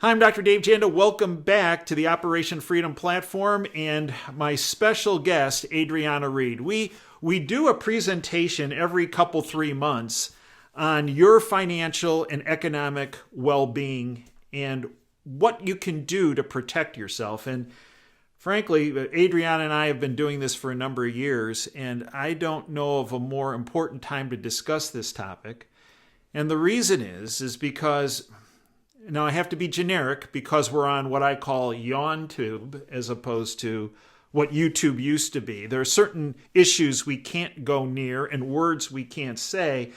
Hi, I'm Dr. Dave Janda. Welcome back to the Operation Freedom platform and my special guest, Adriana Reed. We do a presentation every couple 3 months on your financial and economic well-being and what you can do to protect yourself. And frankly, Adriana and I have been doing this for a number of years, and I don't know of a more important time to discuss this topic. And the reason is because now I have to be generic because we're on what I call YawnTube as opposed to what YouTube used to be. There are certain issues we can't go near and words we can't say.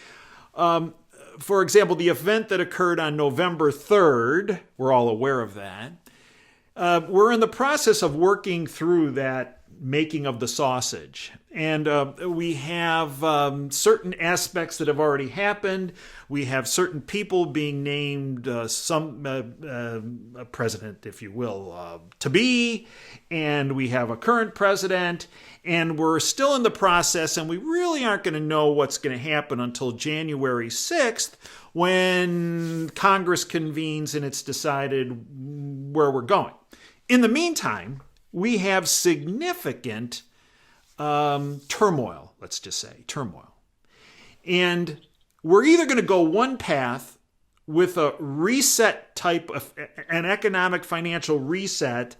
For example, the event that occurred on November 3rd, we're all aware of that. We're in the process of working through that making of the sausage. And we have certain aspects that have already happened. We have certain people being named some president, if you will, to be. And we have a current president. And we're still in the process, and we really aren't going to know what's going to happen until January 6th when Congress convenes and it's decided where we're going. In the meantime, we have significant turmoil, let's just say, turmoil. And we're either going to go one path with a reset type of an economic financial reset,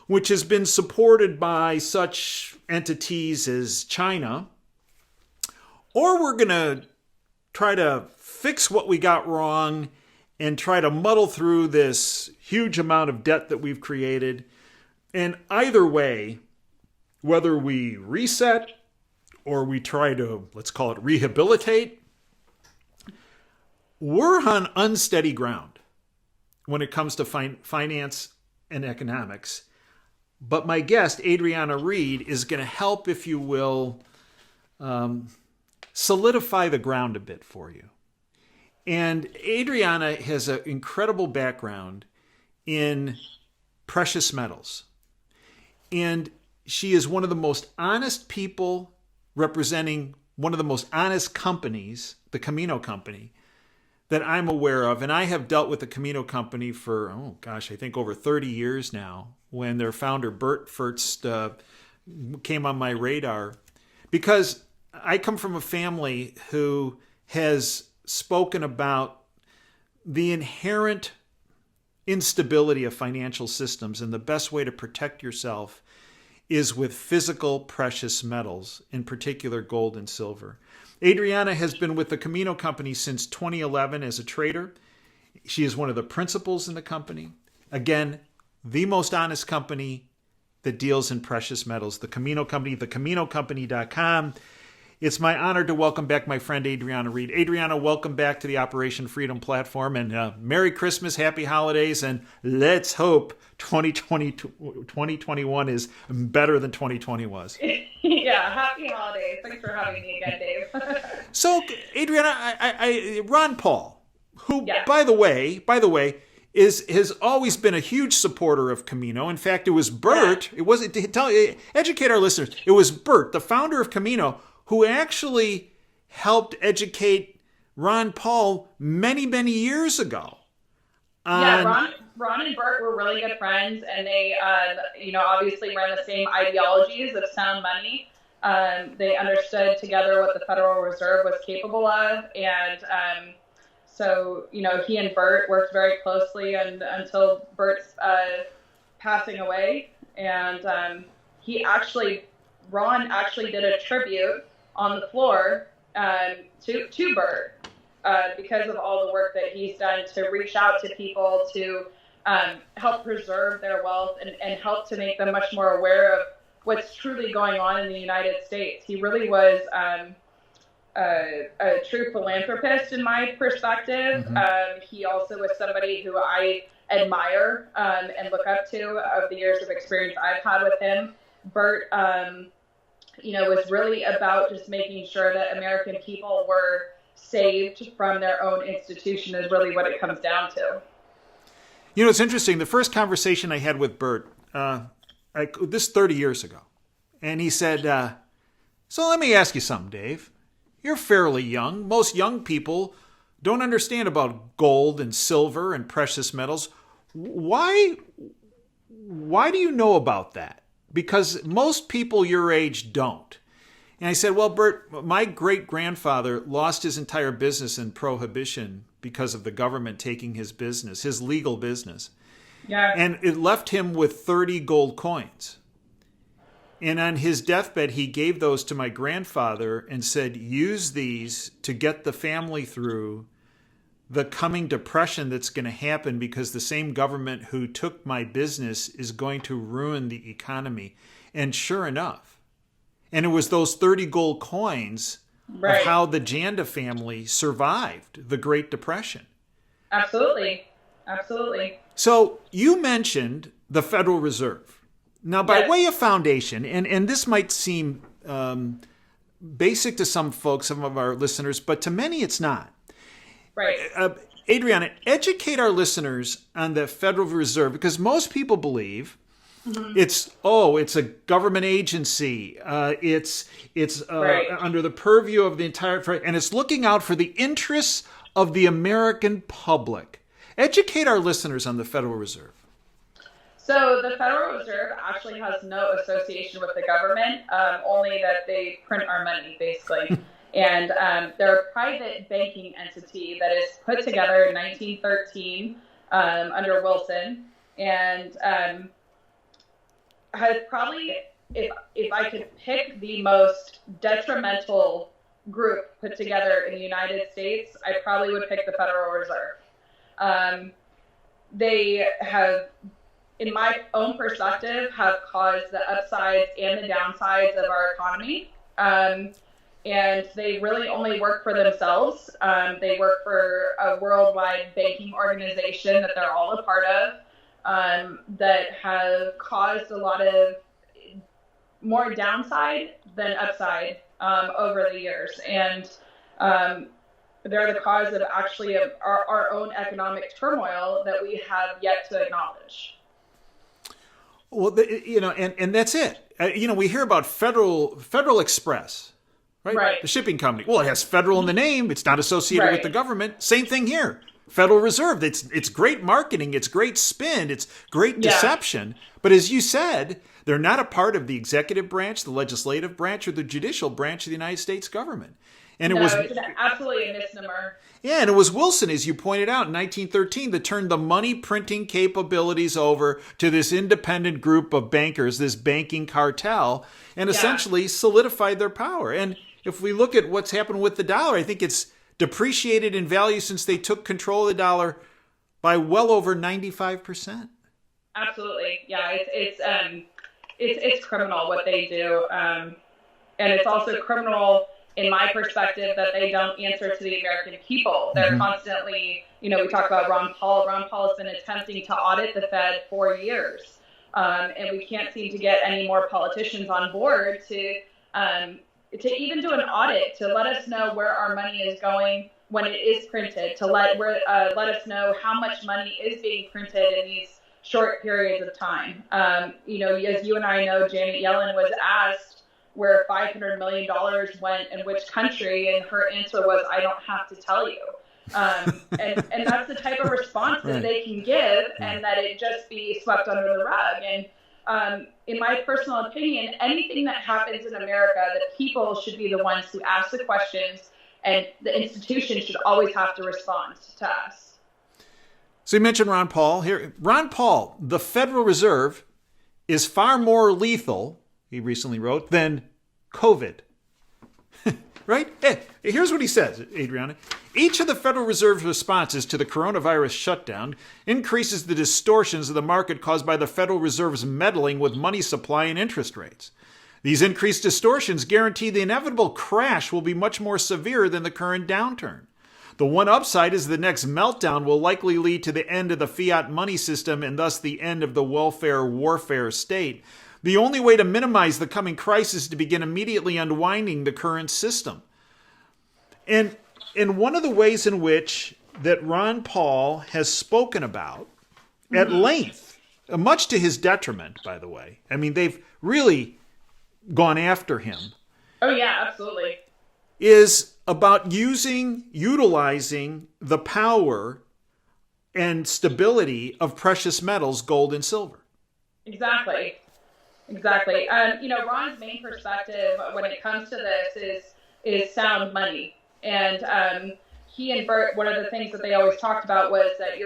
which has been supported by such entities as China, or we're going to try to fix what we got wrong and try to muddle through this huge amount of debt that we've created. And either way, whether we reset or we try to, let's call it rehabilitate, we're on unsteady ground when it comes to finance and economics. But my guest, Adriana Reed, is going to help, if you will, solidify the ground a bit for you. And Adriana has an incredible background in precious metals. And she is one of the most honest people representing one of the most honest companies, the Camino company, that I'm aware of. And I have dealt with the Camino company for, I think over 30 years now, when their founder, Bert, first came on my radar. Because I come from a family who has spoken about the inherent instability of financial systems, and the best way to protect yourself is with physical precious metals, in particular gold and silver. Adriana has been with the Camino company since 2011 as a trader. She is one of the principals in the company. Again, the most honest company that deals in precious metals. The Camino company, thecaminocompany.com. It's my honor to welcome back my friend Adriana Reed. Adriana, welcome back to the Operation Freedom platform, and Merry Christmas, Happy Holidays, and let's hope 2021 is better than 2020 was. Yeah, Happy Holidays. Thanks for having me again, Dave. So, Adriana, Ron Paul, who, by the way, has always been a huge supporter of Camino. In fact, it was Bert. Yeah. It wasn't. Educate our listeners. It was Bert, the founder of Camino, who actually helped educate Ron Paul many, many years ago. Ron and Bert were really good friends, and they, obviously ran the same ideologies of sound money. They understood together what the Federal Reserve was capable of, and so he and Bert worked very closely until Bert's passing away, and Ron actually did a tribute on the floor to Bert because of all the work that he's done to reach out to people to help preserve their wealth and help to make them much more aware of what's truly going on in the United States. He really was a true philanthropist in my perspective. Mm-hmm. He also was somebody who I admire and look up to of the years of experience I've had with him. Bert was really about just making sure that American people were saved from their own institution is really what it comes down to. It's interesting. The first conversation I had with Bert, this 30 years ago, and he said, so let me ask you something, Dave. You're fairly young. Most young people don't understand about gold and silver and precious metals. Why do you know about that? Because most people your age don't. And I said, well, Bert, my great-grandfather lost his entire business in Prohibition because of the government taking his business, his legal business. Yeah. And it left him with 30 gold coins. And on his deathbed, he gave those to my grandfather and said, use these to get the family through the coming depression that's going to happen because the same government who took my business is going to ruin the economy. And sure enough, and it was those 30 gold coins Right. of how the Janda family survived the Great Depression. Absolutely. Absolutely. So you mentioned the Federal Reserve. Now, by Yes. way of foundation, and this might seem basic to some folks, some of our listeners, but to many it's not. Right. Adriana, educate our listeners on the Federal Reserve, because most people believe it's a government agency. It's Right. under the purview of the entire, and it's looking out for the interests of the American public. Educate our listeners on the Federal Reserve. So the Federal Reserve actually has no association with the government, only that they print our money, basically. And they're a private banking entity that is put together in 1913 under Wilson, and has probably, if I could pick the most detrimental group put together in the United States, I probably would pick the Federal Reserve. They have, in my own perspective, have caused the upsides and the downsides of our economy. And they really only work for themselves. They work for a worldwide banking organization that they're all a part of, that have caused a lot of more downside than upside over the years. And they're the cause of actually our own economic turmoil that we have yet to acknowledge. Well, and that's it. We hear about Federal Express, right? Right. The shipping company. Well, it has federal in the name. It's not associated with Right. the government. Same thing here. Federal Reserve. It's great marketing. It's great spin. It's great deception. But as you said, they're not a part of the executive branch, the legislative branch, or the judicial branch of the United States government. And It's absolutely a misnomer. Yeah, and it was Wilson, as you pointed out, in 1913 that turned the money printing capabilities over to this independent group of bankers, this banking cartel, and essentially solidified their power. And if we look at what's happened with the dollar, I think it's depreciated in value since they took control of the dollar by well over 95%. Absolutely, yeah. It's criminal what they do, and it's also criminal in my perspective that they don't answer to the American people. They're constantly, we talk about Ron Paul. Ron Paul has been attempting to audit the Fed for years, and we can't seem to get any more politicians on board to even do an audit, to let us know where our money is going when it is printed, to let us know how much money is being printed in these short periods of time. As you and I know, Janet Yellen was asked where $500 million went in which country, and her answer was, I don't have to tell you. And that's the type of response that they can give, and that it just be swept under the rug. And in my personal opinion, anything that happens in America, the people should be the ones who ask the questions, and the institution should always have to respond to us. So you mentioned Ron Paul here. Ron Paul, the Federal Reserve is far more lethal, he recently wrote, than COVID. Right? Here's what he says, Adriana. Each of the Federal Reserve's responses to the coronavirus shutdown increases the distortions of the market caused by the Federal Reserve's meddling with money supply and interest rates. These increased distortions guarantee the inevitable crash will be much more severe than the current downturn. The one upside is the next meltdown will likely lead to the end of the fiat money system and thus the end of the welfare warfare state. The only way to minimize the coming crisis is to begin immediately unwinding the current system. And one of the ways in which that Ron Paul has spoken about at length, much to his detriment, by the way. I mean, they've really gone after him. Oh, yeah, absolutely. Is about utilizing the power and stability of precious metals, gold and silver. Exactly. Ron's main perspective when it comes to this is sound money. And he and Bert, one of the things that they always talked about was that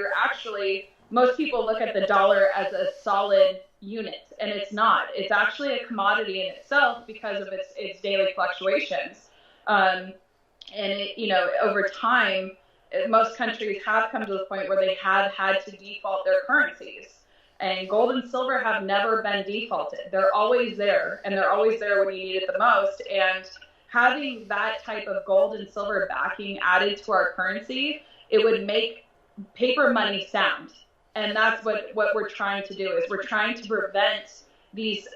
most people look at the dollar as a solid unit, and it's not. It's actually a commodity in itself because of its daily fluctuations. Over time, most countries have come to the point where they have had to default their currencies. And gold and silver have never been defaulted. They're always there, and they're always there when you need it the most. And having that type of gold and silver backing added to our currency, it would make paper money sound. And that's what we're trying to do, is we're trying to prevent these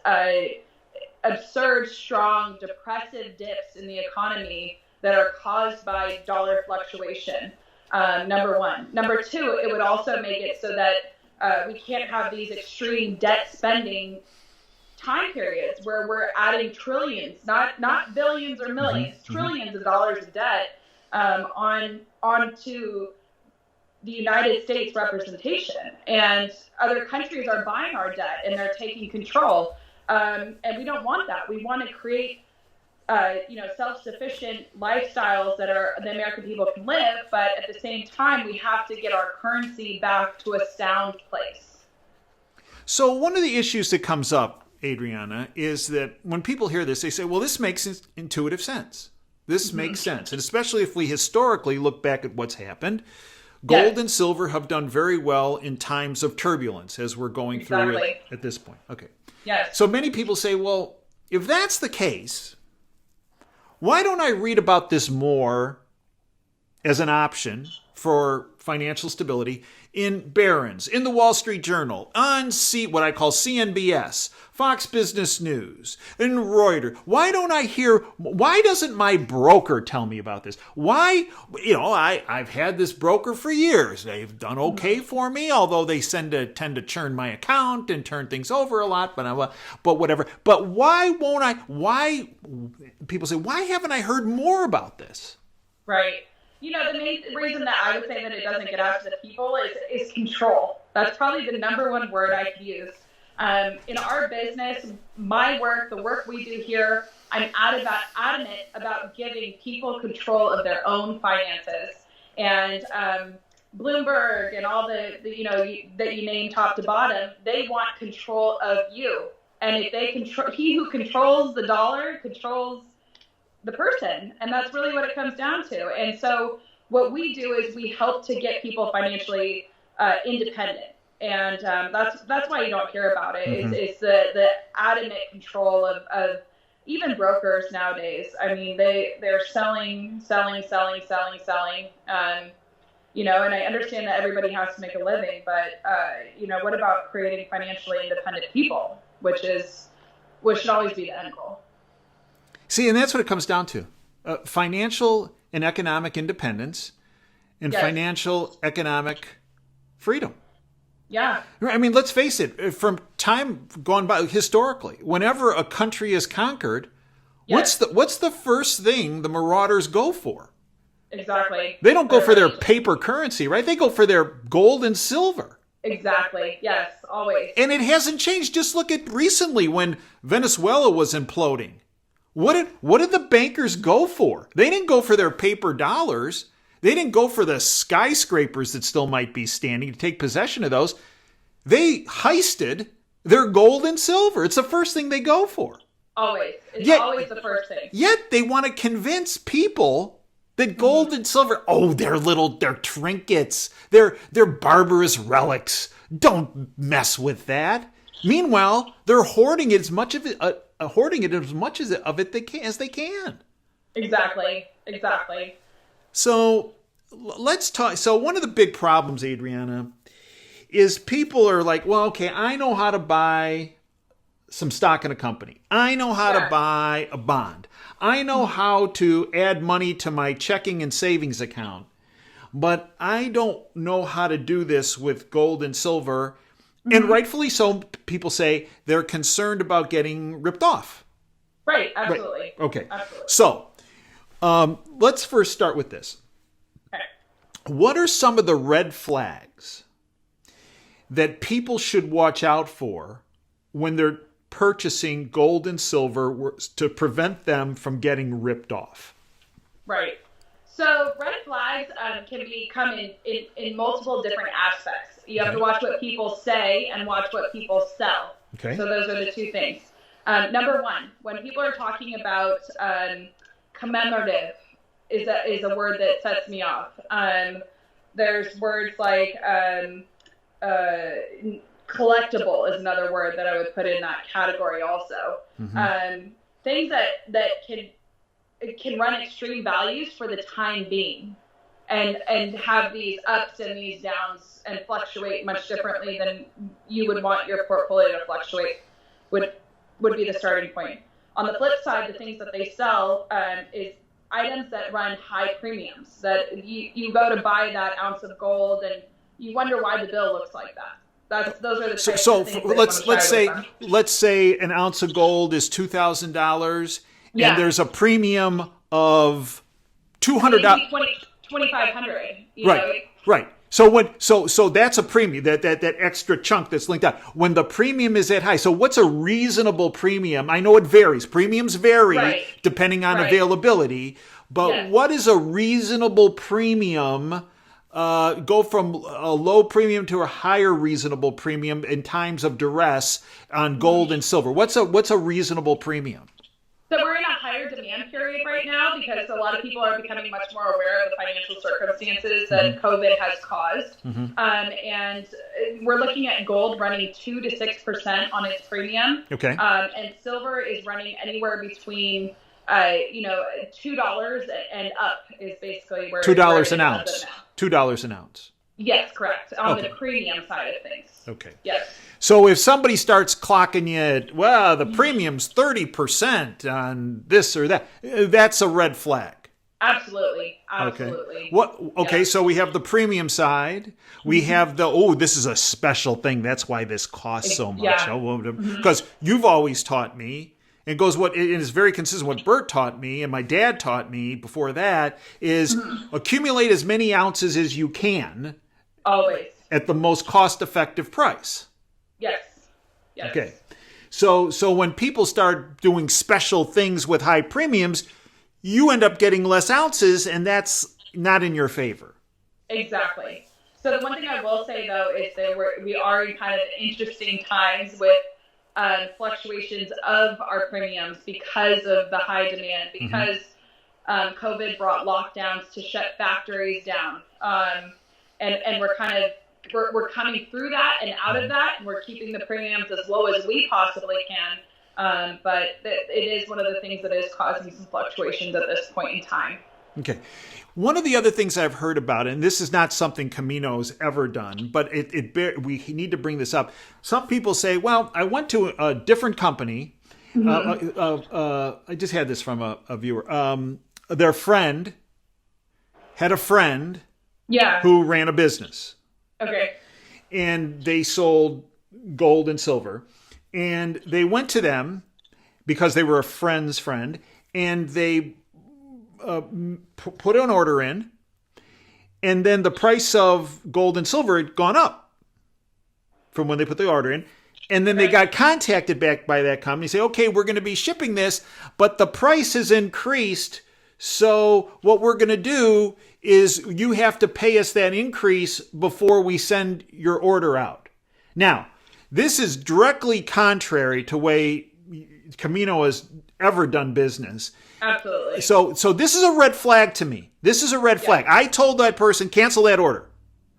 absurd, strong, depressive dips in the economy that are caused by dollar fluctuation, number one. Number two, it would also make it so that we can't have these extreme debt spending time periods where we're adding trillions, not billions or millions, trillions of dollars of debt onto the United States representation. And other countries are buying our debt and they're taking control. And we don't want that. We want to create self-sufficient lifestyles that the American people can live, but at the same time, we have to get our currency back to a sound place. So one of the issues that comes up, Adriana, is that when people hear this, they say, well, this makes intuitive sense. This makes sense. And especially if we historically look back at what's happened, gold and silver have done very well in times of turbulence, as we're going through it at this point. Okay. Yes. So many people say, well, if that's the case, why don't I read about this more as an option for financial stability in Barron's, in the Wall Street Journal, on what I call CNBS, Fox Business News, and Reuters? Why doesn't my broker tell me about this? Why, I've had this broker for years. They've done okay for me, although they tend to churn my account and turn things over a lot, but whatever. But people say, why haven't I heard more about this? Right. The main reason that I would say that it doesn't get out to the people is control. That's probably the number one word I could use. In our business, my work, the work we do here, I'm adamant about giving people control of their own finances. And Bloomberg and all that you name top to bottom, they want control of you. And if they he who controls the dollar controls the person, and that's really what it comes down to. And so what we do is we help to get people financially independent, and that's why you don't hear about it. It's the adamant control of even brokers nowadays. I mean, they're selling. And I understand that everybody has to make a living, but what about creating financially independent people, which should always be the end goal. See, and that's what it comes down to. Financial and economic independence and financial economic freedom. Yeah. I mean, let's face it, from time gone by, historically, whenever a country is conquered, what's the first thing the marauders go for? Exactly. They don't go for their paper currency, right? They go for their gold and silver. Exactly. Yes, always. And it hasn't changed. Just look at recently when Venezuela was imploding. What did the bankers go for? They didn't go for their paper dollars. They didn't go for the skyscrapers that still might be standing to take possession of those. They heisted their gold and silver. It's the first thing they go for. Always. It's always the first thing. Yet they want to convince people that gold and silver, they're trinkets. They're barbarous relics. Don't mess with that. Meanwhile, they're hoarding it as much of it as they can. Exactly. So let's talk. So one of the big problems, Adriana, is people are like, well, okay, I know how to buy some stock in a company. I know how to buy a bond. I know how to add money to my checking and savings account. But I don't know how to do this with gold and silver. And rightfully so, people say they're concerned about getting ripped off. Right, absolutely. Right. Okay. Absolutely. So let's first start with this. Okay. What are some of the red flags that people should watch out for when they're purchasing gold and silver to prevent them from getting ripped off? Right. So red flags can come in multiple different aspects. You have to watch what people say and watch what people sell. Okay. So those are the two things. Number one, when people are talking about commemorative is a word that sets me off. There's words like collectible is another word that I would put in that category also. Things that can run extreme values for the time being and have these ups and these downs and fluctuate much differently than you would want your portfolio to fluctuate would be the starting point. On the flip side, the things that they sell is items that run high premiums, that you go to buy that ounce of gold and you wonder why the bill looks like that. Those are the types of things let's say an ounce of gold is $2,000 and there's a premium of $200. $2,500. Right. So that's a premium, that extra chunk that's linked out. When the premium is that high, so what's a reasonable premium? I know it varies. Premiums vary depending on availability, but what is a reasonable premium? Go from a low premium to a higher reasonable premium in times of duress on gold and silver. What's a reasonable premium? So we're in a higher demand period right now because a lot of people are becoming much more aware of the financial circumstances that COVID has caused. And we're looking at gold running 2 to 6% on its premium. Okay. And silver is running anywhere between, $2 and up is basically where $2 an ounce. $2 an ounce. Yes, correct. On the premium side of things. Okay. Yes. So if somebody starts clocking you at, the premium's 30% on this or that, that's a red flag. Absolutely. Okay. So we have the premium side. We have this is a special thing. That's why this costs so much. Because you've always taught me, it is very consistent. What Bert taught me and my dad taught me before that is accumulate as many ounces as you can. Always. At the most cost-effective price. Yes. Okay. So when people start doing special things with high premiums, you end up getting less ounces, and that's not in your favor. Exactly. So the one thing I will say, though, is that we are in kind of interesting times with fluctuations of our premiums because of the high demand, because COVID brought lockdowns to shut factories down. And we're coming through that and out of that, and we're keeping the premiums as low as we possibly can. But it is one of the things that is causing some fluctuations at this point in time. Okay. One of the other things I've heard about, and this is not something Camino's ever done, but we need to bring this up. Some people say, well, I went to a different company. I just had this from a viewer. Their friend had a friend who ran a business. Okay. And they sold gold and silver. And they went to them because they were a friend's friend. And they put an order in. And then the price of gold and silver had gone up from when they put the order in. And then they got contacted back by that company. Say, okay, we're going to be shipping this, but the price has increased. So what we're going to do is you have to pay us that increase before we send your order out. Now, this is directly contrary to the way Camino has ever done business. Absolutely. So this is a red flag to me. This is a red flag. I told that person, cancel that order.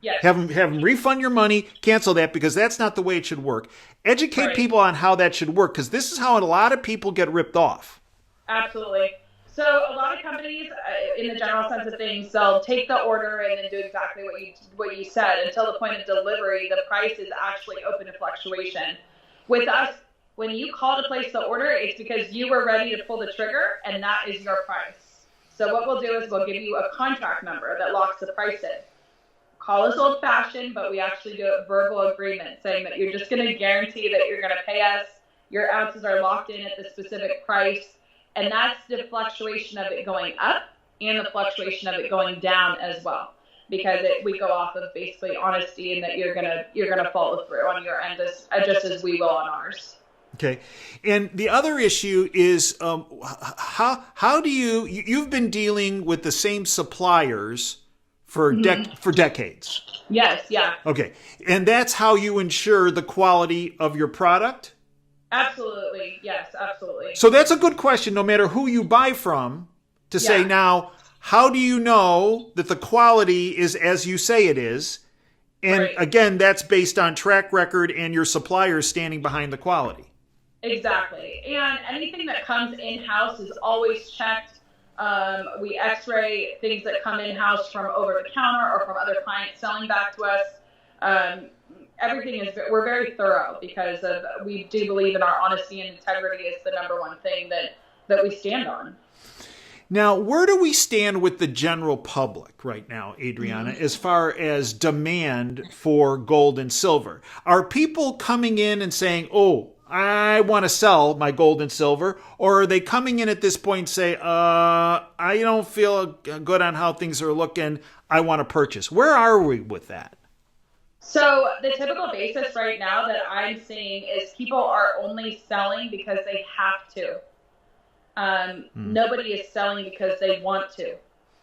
Yes. Have them refund your money, cancel that, because that's not the way it should work. Educate people on how that should work, because this is how a lot of people get ripped off. Absolutely. So a lot of companies, in the general sense of things, they'll take the order and then do exactly what you said. Until the point of delivery, the price is actually open to fluctuation. With us, when you call to place the order, it's because you were ready to pull the trigger, and that is your price. So what we'll do is we'll give you a contract number that locks the price in. Call us old-fashioned, but we actually do a verbal agreement saying that you're just going to guarantee that you're going to pay us. Your ounces are locked in at the specific price. And that's the fluctuation of it going up and the fluctuation of it going down as well. because we go off of basically honesty and that you're gonna follow through on your end just as we will on ours. Okay. And the other issue is how do you've been dealing with the same suppliers for decades. Yes, yeah. Okay. And that's how you ensure the quality of your product? Absolutely. Yes, absolutely. So that's a good question no matter who you buy from to say now, how do you know that the quality is as you say it is? And again, that's based on track record and your suppliers standing behind the quality. Exactly. And anything that comes in-house is always checked. We x-ray things that come in-house from over the counter or from other clients selling back to us. Everything we're very thorough because we do believe in our honesty and integrity is the number one thing that we stand on. Now, where do we stand with the general public right now, Adriana, as far as demand for gold and silver? Are people coming in and saying, oh, I want to sell my gold and silver? Or are they coming in at this point and say, I don't feel good on how things are looking, I want to purchase? Where are we with that? So the typical basis right now that I'm seeing is people are only selling because they have to. Nobody is selling because they want to.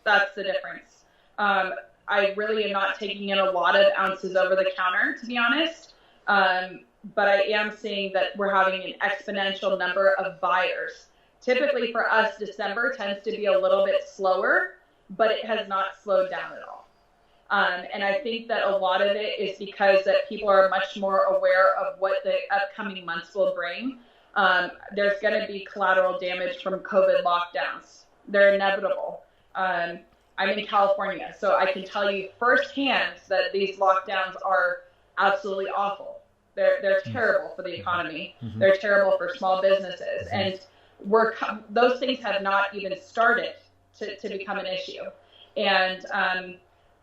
That's the difference. I really am not taking in a lot of ounces over the counter, to be honest. But I am seeing that we're having an exponential number of buyers. Typically for us, December tends to be a little bit slower, but it has not slowed down at all. And I think that a lot of it is because that people are much more aware of what the upcoming months will bring. There's going to be collateral damage from COVID lockdowns. They're inevitable. I'm in California, so I can tell you firsthand that these lockdowns are absolutely awful. They're terrible for the economy. Mm-hmm. They're terrible for small businesses. And those things have not even started to become an issue. And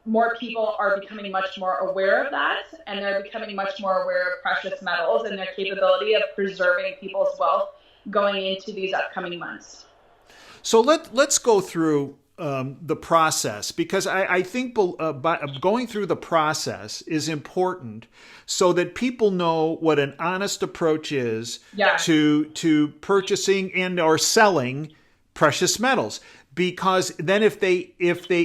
more people are becoming much more aware of that, and they're becoming much more aware of precious metals and their capability of preserving people's wealth going into these upcoming months. So let's go through the process, because I think going through the process is important so that people know what an honest approach is to purchasing and or selling precious metals. Because then if they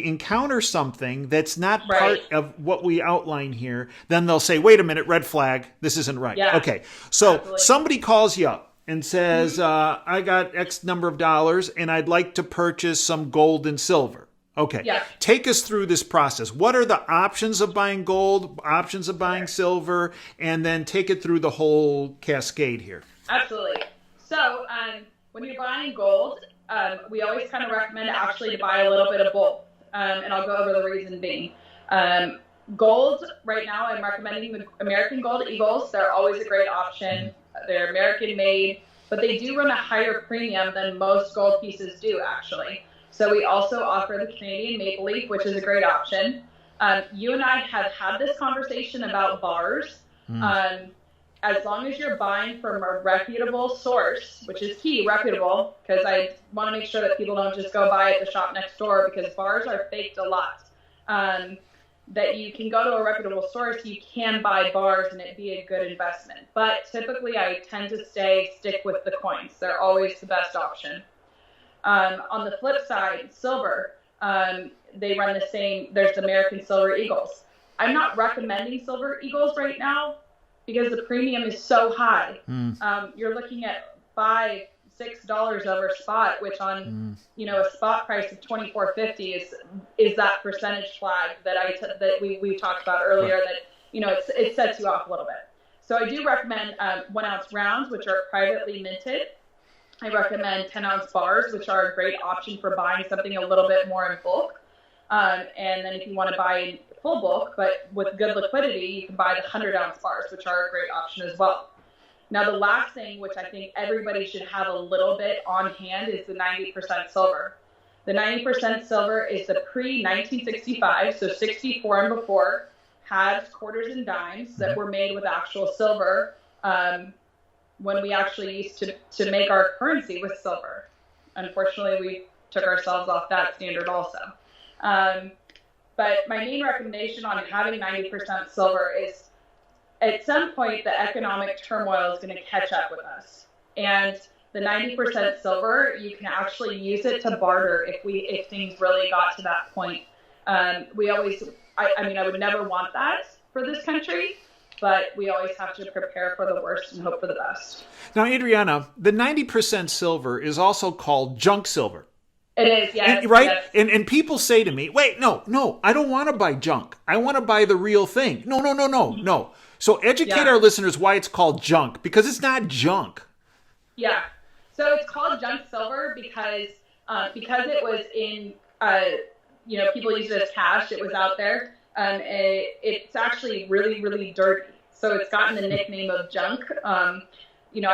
encounter something that's not part of what we outline here, then they'll say, wait a minute, red flag, this isn't right. Yeah, okay, so absolutely. Somebody calls you up and says, I got X number of dollars and I'd like to purchase some gold and silver. Okay, take us through this process. What are the options of buying gold, options of buying silver, and then take it through the whole cascade here. Absolutely. So when you're buying gold, we always kind of recommend actually to buy a little bit of both, and I'll go over the reason being. Gold, right now, I'm recommending the American Gold Eagles. They're always a great option. They're American made, but they do run a higher premium than most gold pieces do, actually. So we also offer the Canadian Maple Leaf, which is a great option. You and I have had this conversation about bars. As long as you're buying from a reputable source, which is key, reputable, because I want to make sure that people don't just go buy at the shop next door, because bars are faked a lot. That you can go to a reputable source, you can buy bars and it'd be a good investment. But typically I tend to stick with the coins. They're always the best option. On the flip side, silver, they run the same. There's the American Silver Eagles. I'm not recommending Silver Eagles right now, because the premium is so high. You're looking at $5-6 over spot, which on a spot price of $24.50 is that percentage flag that we talked about earlier. That it sets you off a little bit. So I do recommend 1 ounce rounds, which are privately minted. I recommend 10-ounce bars, which are a great option for buying something a little bit more in bulk. And then if you want to buy in full bulk, but with good liquidity, you can buy the 100-ounce bars, which are a great option as well. Now, the last thing, which I think everybody should have a little bit on hand, is the 90% silver. The 90% silver is the pre-1965, so 64 and before, halves, quarters, and dimes that were made with actual silver when we actually used to make our currency with silver. Unfortunately, we took ourselves off that standard also. But my main recommendation on having 90% silver is at some point the economic turmoil is going to catch up with us. And the 90% silver, you can actually use it to barter if things really got to that point. I would never want that for this country, but we always have to prepare for the worst and hope for the best. Now, Adriana, the 90% silver is also called junk silver. It is, yes. Right? Yes. And people say to me, wait, no, I don't want to buy junk. I want to buy the real thing. No. So educate our listeners why it's called junk, because it's not junk. Yeah. So it's called junk silver because it was in, people used it as cash. It was out there. It's actually really, really dirty. So it's gotten the nickname of junk. I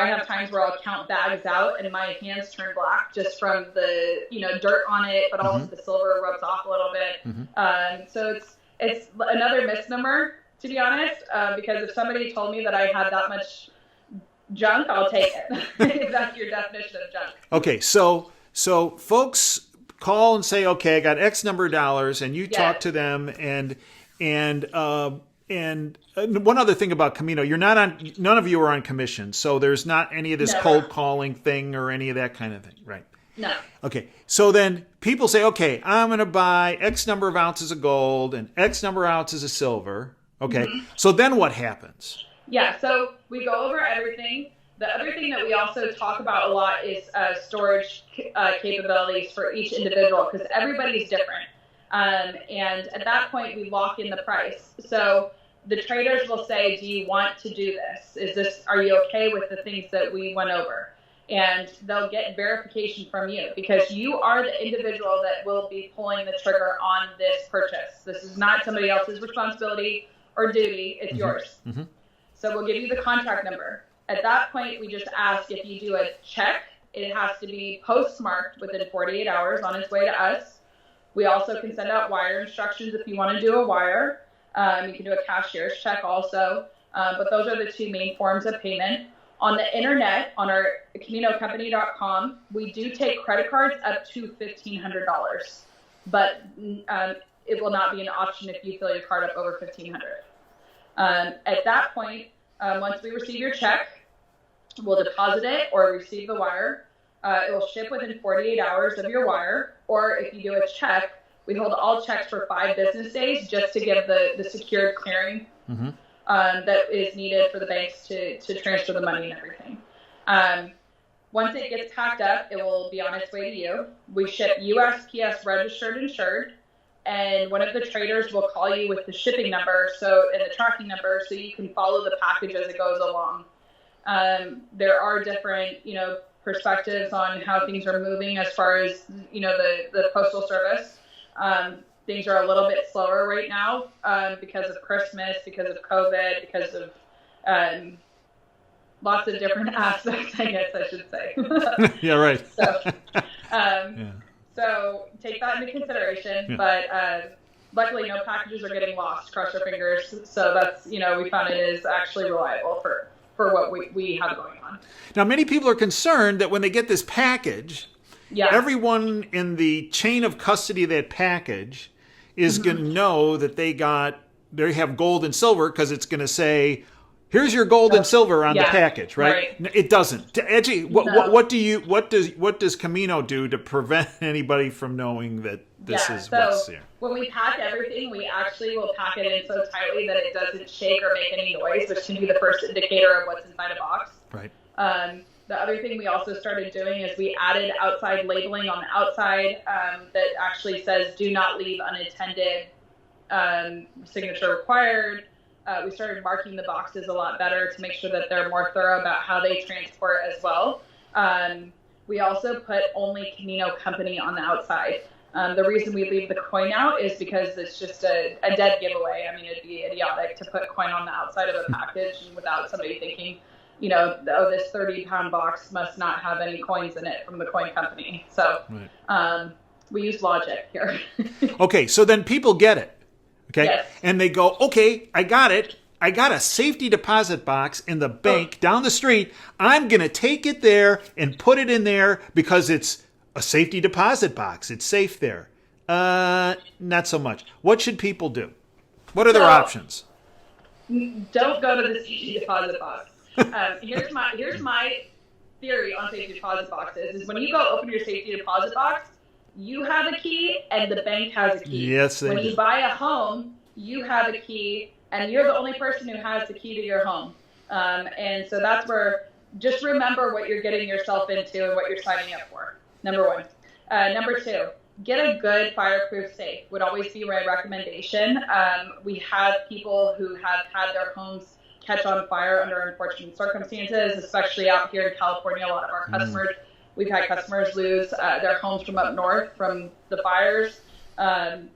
have times where I'll count bags out and my hands turn black just from the, dirt on it, but also the silver rubs off a little bit. So it's another misnomer, to be honest, because if somebody told me that I had that much junk, I'll take it. If that's your definition of junk. Okay, so folks call and say, okay, I got X number of dollars, and you talk to them, and one other thing about Camino, none of you are on commission, so there's not any of this cold calling thing or any of that kind of thing, right? No. Okay, so then people say, okay, I'm going to buy X number of ounces of gold and X number of ounces of silver. Okay, so then what happens? Yeah, so we go over everything. The other thing that we also talk about a lot is storage capabilities for each individual, because everybody's different. And at that point, we lock in the price. So the traders will say, do you want to do this? Are you okay with the things that we went over? And they'll get verification from you, because you are the individual that will be pulling the trigger on this purchase. This is not somebody else's responsibility or duty. It's yours. So we'll give you the contract number. At that point, we just ask if you do a check. It has to be postmarked within 48 hours on its way to us. We also can send out wire instructions if you want to do a wire. You can do a cashier's check also. But those are the two main forms of payment. On the internet, on our CaminoCompany.com, we do take credit cards up to $1,500. But it will not be an option if you fill your card up over $1,500. At that point, once we receive your check, we'll deposit it or receive the wire. It will ship within 48 hours of your wire. Or if you do a check, we hold all checks for 5 business days just to give the secured clearing that is needed for the banks to transfer the money and everything. Once it gets packed up, it will be on its way to you. We ship USPS registered insured, and one of the traders will call you with the shipping number and the tracking number, so you can follow the package as it goes along. There are different, perspectives on how things are moving as far as, the Postal Service. Things are a little bit slower right now because of Christmas, because of COVID, because of lots of different aspects, I guess I should say. Yeah, right. So take that into consideration. But luckily, no packages are getting lost. Cross our fingers. So that's, we found it is actually reliable for what we have going on. Now, many people are concerned that when they get this package, everyone in the chain of custody of that package is going to know that they have gold and silver, because it's going to say, here's your gold and silver on the package, right? It doesn't. Edgy, what does Camino do to prevent anybody from knowing that this is what's here? When we pack everything, we actually will pack it in so tightly that it doesn't shake or make any noise, which can be the first indicator of what's inside a box. Right. The other thing we also started doing is we added outside labeling on the outside that actually says, do not leave unattended, signature required. We started marking the boxes a lot better to make sure that they're more thorough about how they transport as well. We also put only Camino Company on the outside. The reason we leave the coin out is because it's just a dead giveaway. I mean, it'd be idiotic to put coin on the outside of a package and without somebody thinking, this 30-pound box must not have any coins in it from the coin company. So we use logic here. Okay, so then people get it. Okay. Yes. And they go, okay, I got it. I got a safety deposit box in the bank down the street. I'm going to take it there and put it in there because it's a safety deposit box. It's safe there. Not so much. What should people do? What are their So, options? don't go to the safety deposit box. Here's my theory on safety deposit boxes is when you go open your safety deposit box, you have a key and the bank has a key. Yes, they When do. you buy a home, you have a key and you're the only person who has the key to your home. And so that's where, just remember what you're getting yourself into and what you're signing up for. Number one. Number two, get a good fireproof safe would always be my recommendation. We have people who have had their homes catch on fire under unfortunate circumstances, especially out here in California. A lot of our customers, we've had customers lose their homes from up north from the fires, and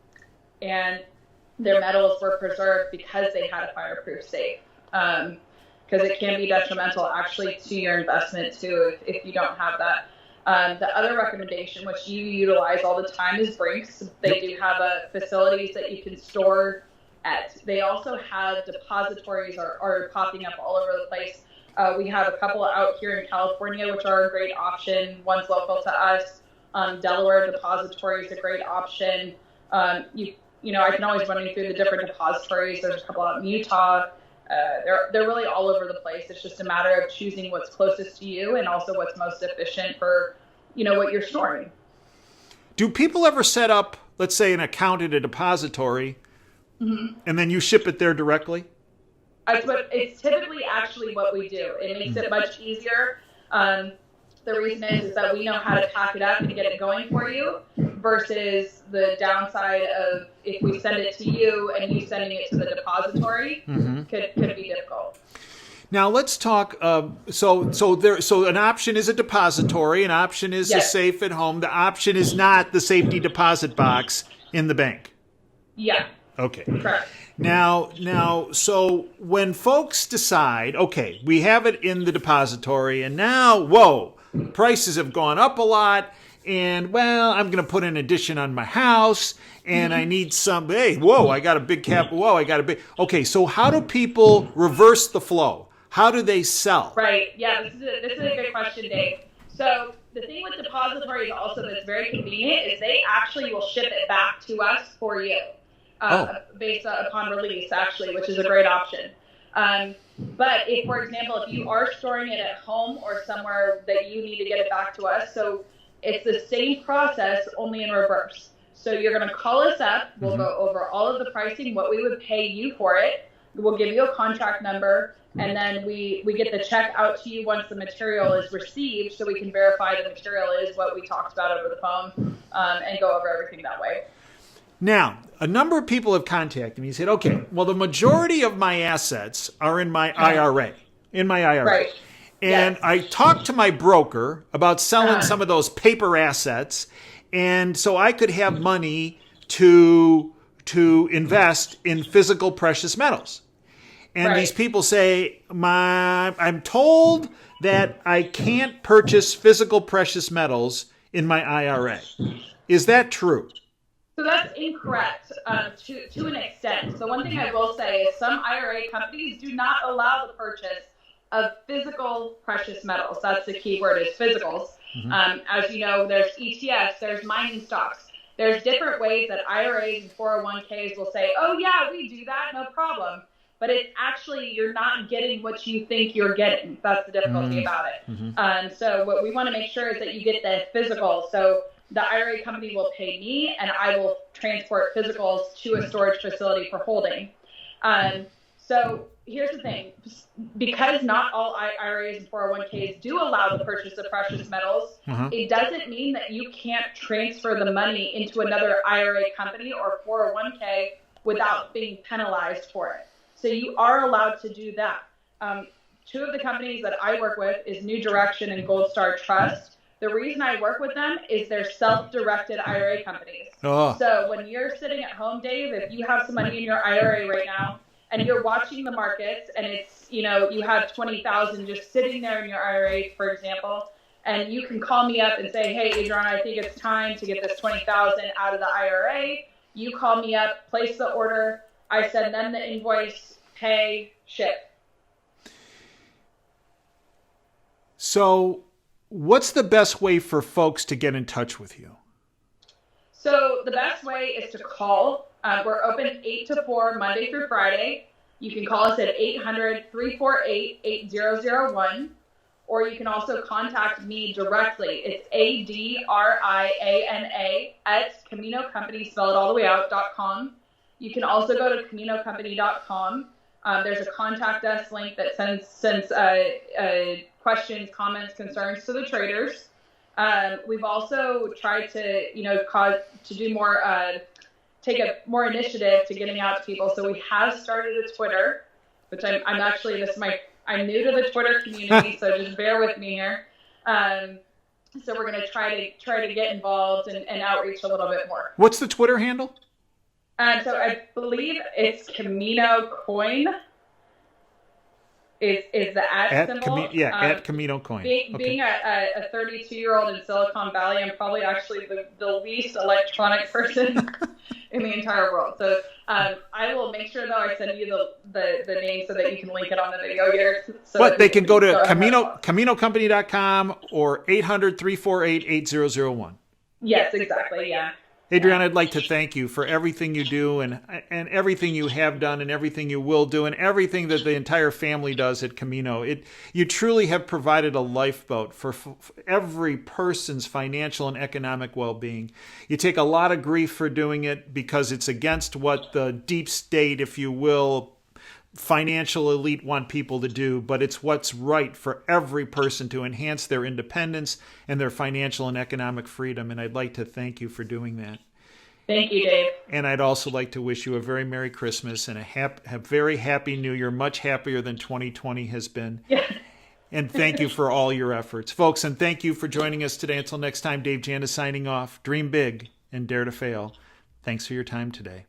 their metals were preserved because they had a fireproof safe. Because it can be detrimental actually to your investment too if you don't have that. The other recommendation, which you utilize all the time, is Brinks. They do have facilities that you can store at. They also have depositories are popping up all over the place. We have a couple out here in California, which are a great option. One's local to us. Delaware Depository is a great option. You know, I can always run you through the different depositories. There's a couple out in Utah. They're really all over the place. It's just a matter of choosing what's closest to you and also what's most efficient for, you know, what you're storing. Do people ever set up, let's say, an account at a depository, and then you ship it there directly? It's typically actually what we do. It makes it much easier. The reason is that we know how to pack it up and get it going for you versus the downside of if we send it to you and you sending it to the depository could be difficult. Now let's talk. So an option is a depository. An option is a safe at home. The option is not the safety deposit box in the bank. Yeah. Okay. Correct. Now, so when folks decide, okay, we have it in the depository, and now, whoa, prices have gone up a lot, and well, I'm going to put an addition on my house, and I need some. Hey, whoa, I got a big cap. Whoa, I got a big. Okay, so how do people reverse the flow? How do they sell? Right. Yeah, this is a good question, Dave. So the thing with depositories also that's very convenient is they actually will ship it back to us for you based upon release, actually, which is a great option. But if, for example, if you are storing it at home or somewhere that you need to get it back to us, so it's the same process, only in reverse. So you're going to call us up. We'll go over all of the pricing, what we would pay you for it. We'll give you a contract number, and then we get the check out to you once the material is received so we can verify the material is what we talked about over the phone and go over everything that way. Now, a number of people have contacted me and said, okay, well, the majority of my assets are in my IRA. Right. And I talked to my broker about selling some of those paper assets, and so I could have money to invest in physical precious metals. And these people say, I'm told that I can't purchase physical precious metals in my IRA. Is that true? So that's incorrect to an extent. So one thing I will say is some IRA companies do not allow the purchase of physical precious metals. That's the key word, is physicals. As you know, there's ETFs, there's mining stocks. There's different ways that IRAs and 401ks will say, oh yeah, we do that, no problem. But it's actually, you're not getting what you think you're getting. That's the difficulty about it. So what we want to make sure is that you get the physical. So the IRA company will pay me, and I will transport physicals to a storage facility for holding. So here's the thing. Because not all IRAs and 401ks do allow the purchase of precious metals, it doesn't mean that you can't transfer the money into another IRA company or 401k without being penalized for it. So you are allowed to do that. Two of the companies that I work with is New Direction and Gold Star Trust. The reason I work with them is they're self-directed IRA companies. So when you're sitting at home, Dave, if you have some money in your IRA right now and you're watching the markets and it's, you know, you have 20,000 just sitting there in your IRA, for example, and you can call me up and say, hey, Adriana, I think it's time to get this 20,000 out of the IRA. You call me up, place the order. I send them the invoice, pay, ship. So what's the best way for folks to get in touch with you? So the best way is to call. We're open 8 to 4, Monday through Friday. You can call us at 800-348-8001, or you can also contact me directly. It's Adriana at Camino Company, spell it all the way out, .com. You can also go to CaminoCompany.com. There's a contact us link that sends questions, comments, concerns to the traders. We've also tried to, do more, take a more initiative to getting out to people. So we have started a Twitter, which I'm new to the Twitter community, so just bear with me here. So we're going to try to get involved and outreach a little bit more. What's the Twitter handle? So I believe it's Camino Coin. Is the at symbol? At Camino Coin. Being a 32-year-old in Silicon Valley, I'm probably actually the least electronic person in the entire world. So I will make sure, though, I send you the name so that you can link it on the video here. But they can go to CaminoCompany.com or 800-348-8001. Yes, exactly, yeah. Adriana, I'd like to thank you for everything you do and everything you have done and everything you will do and everything that the entire family does at Camino. You truly have provided a lifeboat for every person's financial and economic well-being. You take a lot of grief for doing it because it's against what the deep state, if you will, financial elite want people to do, but it's what's right for every person to enhance their independence and their financial and economic freedom. And I'd like to thank you for doing that. Thank you, Dave. And I'd also like to wish you a very Merry Christmas and a very Happy New Year, much happier than 2020 has been. Yeah. And thank you for all your efforts. Folks, and thank you for joining us today. Until next time, Dave Jan is signing off. Dream big and dare to fail. Thanks for your time today.